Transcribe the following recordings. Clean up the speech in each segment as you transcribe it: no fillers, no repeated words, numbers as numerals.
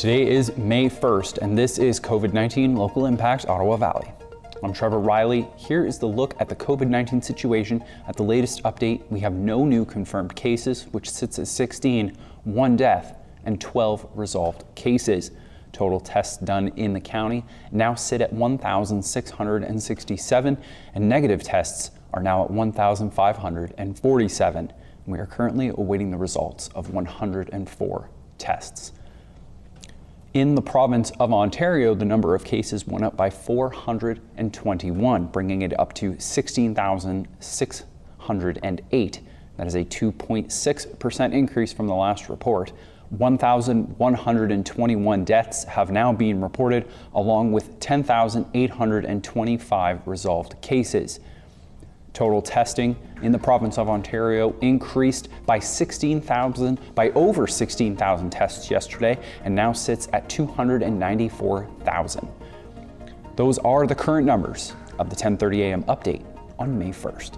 Today is May 1st, and this is COVID-19 Local Impact Ottawa Valley. I'm Trevor Riley. Here is the look at the COVID-19 situation. At the latest update, we have no new confirmed cases, which sits at 16, 1 death, and 12 resolved cases. Total tests done in the county now sit at 1,667, and negative tests are now at 1,547. We are currently awaiting the results of 104 tests. In the province of Ontario, the number of cases went up by 421, bringing it up to 16,608. That is a 2.6% increase from the last report. 1,121 deaths have now been reported, along with 10,825 resolved cases. Total testing in the province of Ontario increased by over 16,000 tests yesterday, and now sits at 294,000. Those are the current numbers of the 10:30 a.m. update on May 1st.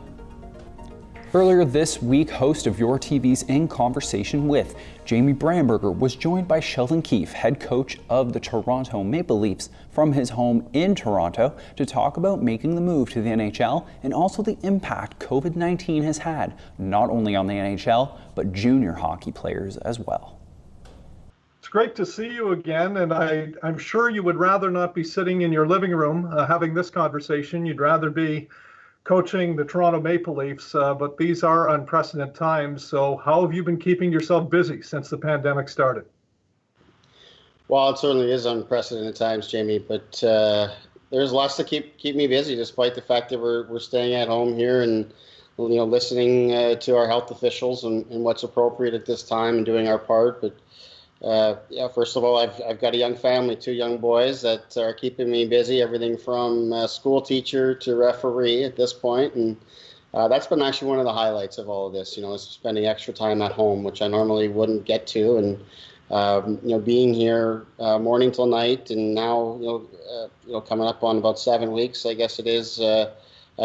Earlier this week, host of Your TV's In Conversation With, Jamie Bramberger, was joined by Sheldon Keefe, head coach of the Toronto Maple Leafs, from his home in Toronto to talk about making the move to the NHL and also the impact COVID-19 has had, not only on the NHL, but junior hockey players as well. It's great to see you again, and I'm sure you would rather not be sitting in your living room having this conversation. You'd rather be coaching the Toronto Maple Leafs, but these are unprecedented times. So how have you been keeping yourself busy since the pandemic started? Well, it certainly is unprecedented times, Jamie, but there's lots to keep me busy, despite the fact that we're staying at home here and listening to our health officials and what's appropriate at this time and doing our part. But first of all, I've got a young family, 2 young boys that are keeping me busy, everything from school teacher to referee at this point. And that's been actually one of the highlights of all of this, is spending extra time at home, which I normally wouldn't get to. And, being here morning till night, and now, coming up on about 7 weeks, I guess it is,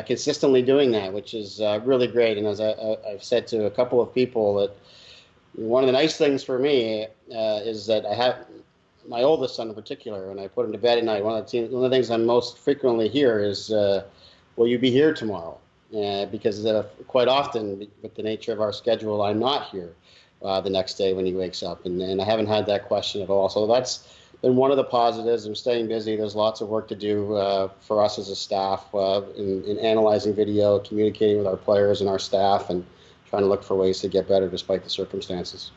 consistently doing that, which is really great. And as I've said to a couple of people, that one of the nice things for me is that I have my oldest son in particular, when I put him to bed at night, one of the things I'm most frequently hear is, will you be here tomorrow? Because quite often, with the nature of our schedule, I'm not here the next day when he wakes up, and I haven't had that question at all. So that's been one of the positives. I'm staying busy. There's lots of work to do for us as a staff in analyzing video, communicating with our players and our staff, and trying to look for ways to get better despite the circumstances.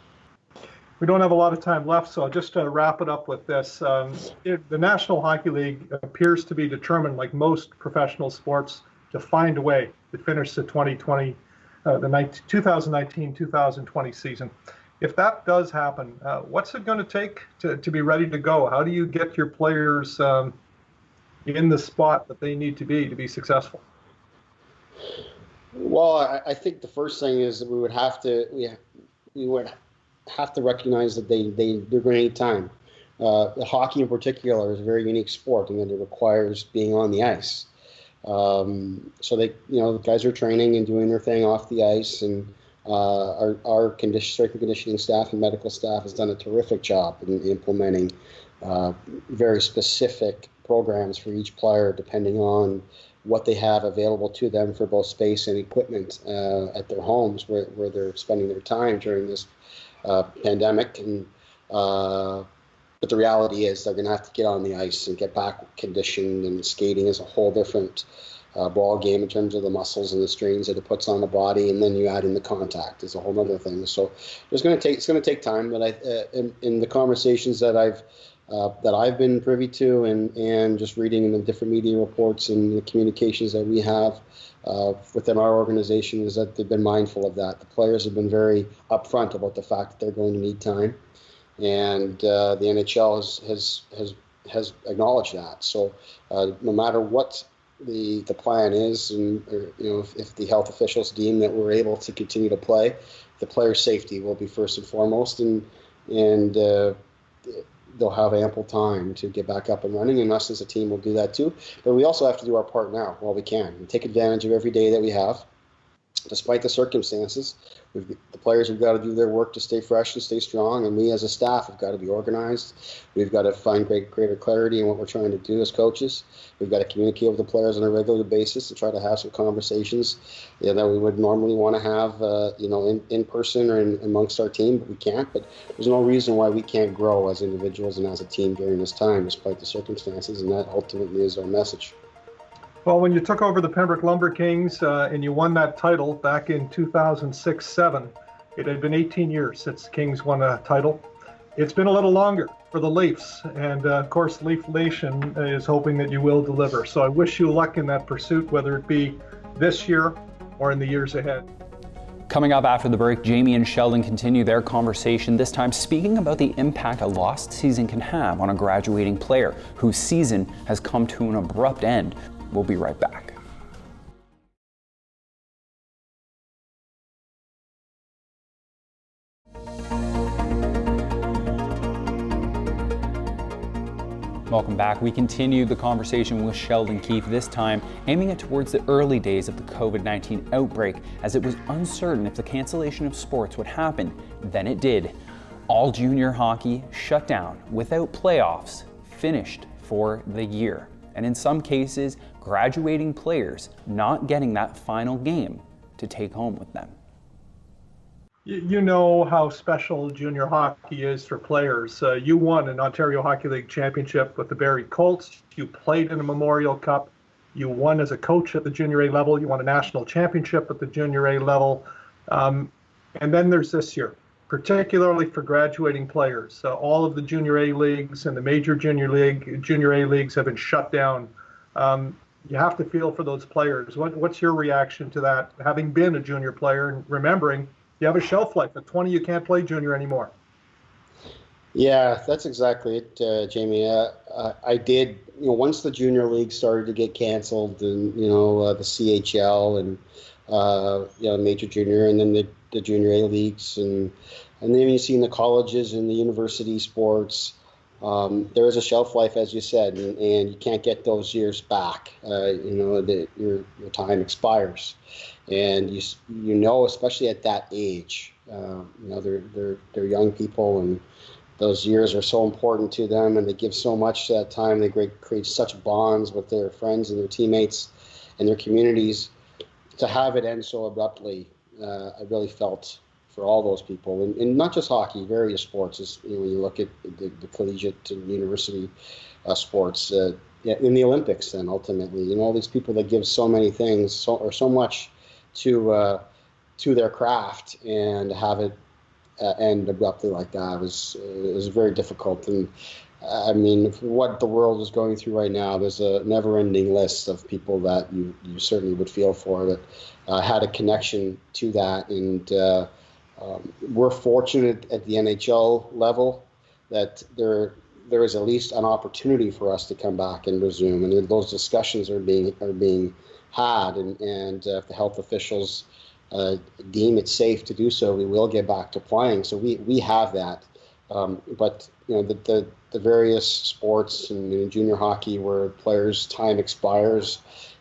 We don't have a lot of time left, so I'll just wrap it up with this. The National Hockey League appears to be determined, like most professional sports, to find a way to finish the 2019-2020 season. If that does happen, what's it going to take to be ready to go? How do you get your players in the spot that they need to be successful? Well, I think the first thing is that we would have to recognize that they're going to need time. Hockey in particular is a very unique sport, and that it requires being on the ice. So the guys are training and doing their thing off the ice, and our strength and conditioning staff and medical staff has done a terrific job in implementing very specific programs for each player, depending on what they have available to them for both space and equipment at their homes where they're spending their time during this pandemic. And but the reality is they're going to have to get on the ice and get back conditioned, and skating is a whole different ball game in terms of the muscles and the strains that it puts on the body, and then you add in the contact is a whole other thing. So it's going to take time, but in the conversations that I've been privy to, and just reading in the different media reports and the communications that we have within our organization, is that they've been mindful of that. The players have been very upfront about the fact that they're going to need time, and the NHL has acknowledged that. So no matter what the plan is, and if the health officials deem that we're able to continue to play, the player's safety will be first and foremost, and they'll have ample time to get back up and running, and us as a team will do that too. But we also have to do our part now while we can, and take advantage of every day that we have. despite the circumstances. The players have got to do their work to stay fresh and stay strong, and we as a staff have got to be organized. We've got to find greater clarity in what we're trying to do as coaches. We've got to communicate with the players on a regular basis to try to have some conversations that we would normally want to have, in person or amongst our team, but we can't. But there's no reason why we can't grow as individuals and as a team during this time, despite the circumstances, and that ultimately is our message. Well, when you took over the Pembroke Lumber Kings and you won that title back in 2006-07, it had been 18 years since the Kings won a title. It's been a little longer for the Leafs, and of course, Leaf Nation is hoping that you will deliver. So I wish you luck in that pursuit, whether it be this year or in the years ahead. Coming up after the break, Jamie and Sheldon continue their conversation, this time speaking about the impact a lost season can have on a graduating player whose season has come to an abrupt end. We'll be right back. Welcome back. We continue the conversation with Sheldon Keefe, this time aiming it towards the early days of the COVID-19 outbreak, as it was uncertain if the cancellation of sports would happen. Then it did. All junior hockey shut down without playoffs, finished for the year. And in some cases, graduating players not getting that final game to take home with them. You know how special junior hockey is for players. You won an Ontario Hockey League championship with the Barrie Colts. You played in a Memorial Cup. You won as a coach at the junior A level. You won a national championship at the junior A level. And then there's this year, particularly for graduating players. All of the junior A leagues and the major junior A leagues have been shut down. You have to feel for those players. What's your reaction to that, having been a junior player and remembering you have a shelf life? At 20, you can't play junior anymore. Yeah, that's exactly it, Jamie. I did, once the junior league started to get canceled, and the CHL and major junior, and then the junior A leagues, and then you see in the colleges and the university sports, there is a shelf life, as you said, and you can't get those years back. Your time expires. And especially at that age, they're young people, and those years are so important to them, and they give so much to that time. They create such bonds with their friends and their teammates and their communities. To have it end so abruptly, I really felt for all those people, and not just hockey, various sports. When you look at the collegiate and university sports, in the Olympics, then ultimately, all these people that give so many things, so much to their craft, and have it end abruptly like that was very difficult. And I mean, what the world is going through right now, there's a never-ending list of people that you certainly would feel for that had a connection to that. And we're fortunate at the NHL level that there is at least an opportunity for us to come back and resume, and those discussions are being had, and if the health officials deem it safe to do so, we will get back to playing. So we have that, but the various sports and junior hockey where players' time expires,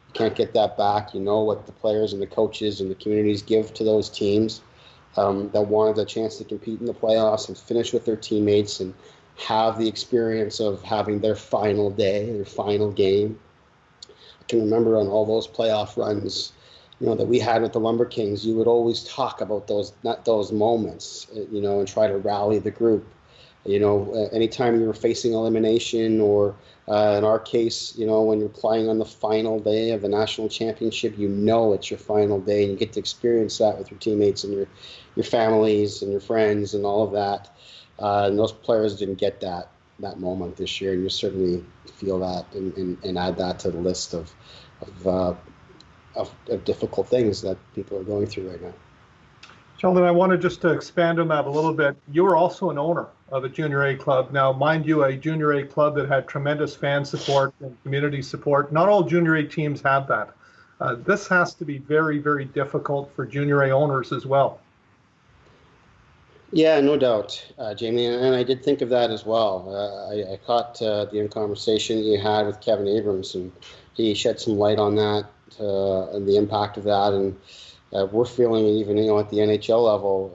you can't get that back. What the players and the coaches and the communities give to those teams that wanted a chance to compete in the playoffs and finish with their teammates and have the experience of having their final day, their final game. I can remember on all those playoff runs, that we had with the Lumber Kings, you would always talk about those moments, and try to rally the group. Anytime you were facing elimination, or in our case, when you're playing on the final day of the national championship, it's your final day, and you get to experience that with your teammates and your families and your friends and all of that. And those players didn't get that moment this year, and you certainly feel that and add that to the list of difficult things that people are going through right now. Sheldon, I wanted just to expand on that a little bit. You were also an owner of a junior A club. Now, mind you, a junior A club that had tremendous fan support and community support. Not all junior A teams have that. This has to be very, very difficult for junior A owners as well. Yeah, no doubt, Jamie, and I did think of that as well. I caught the conversation that you had with Kevin Abrams, and he shed some light on that. and the impact of that, and we're feeling even at the NHL level,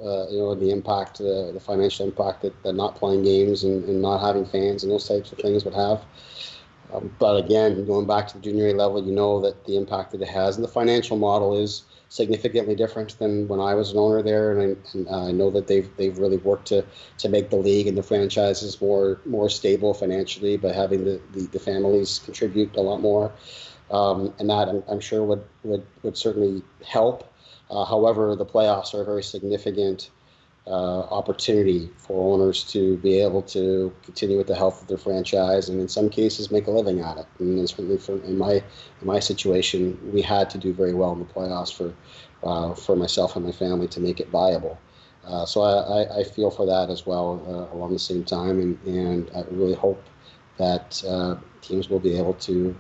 the impact, the financial impact that not playing games and not having fans and those types of things would have. But again, going back to the junior A level, that the impact that it has, and the financial model is significantly different than when I was an owner there, and I know that they've really worked to make the league and the franchises more stable financially by having the families contribute a lot more, and that I'm sure would certainly help. However, the playoffs are a very significant opportunity for owners to be able to continue with the health of their franchise, and in some cases make a living at it. And certainly in my situation, we had to do very well in the playoffs for myself and my family to make it viable. So I feel for that as well along the same time, and I really hope that teams will be able to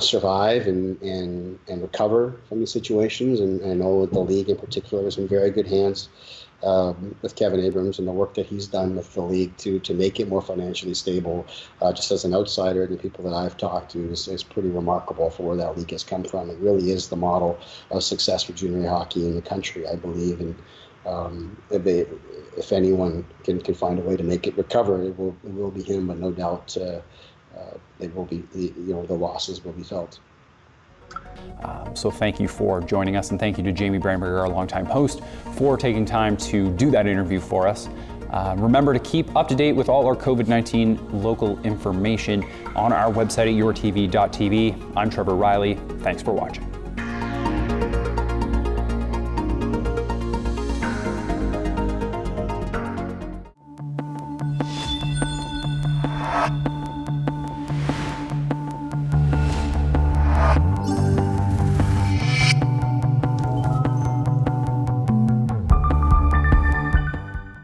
survive and recover from these situations. And I know that the league in particular is in very good hands with Kevin Abrams and the work that he's done with the league to make it more financially stable. Just as an outsider, the people that I've talked to is pretty remarkable for where that league has come from. It really is the model of success for junior hockey in the country, I believe. And if anyone can find a way to make it recover, it will be him. But no doubt, it will be the losses will be felt. So thank you for joining us, and thank you to Jamie Brandberger, our longtime host, for taking time to do that interview for us. Remember to keep up to date with all our COVID-19 local information on our website at yourtv.tv. I'm Trevor Riley. Thanks for watching.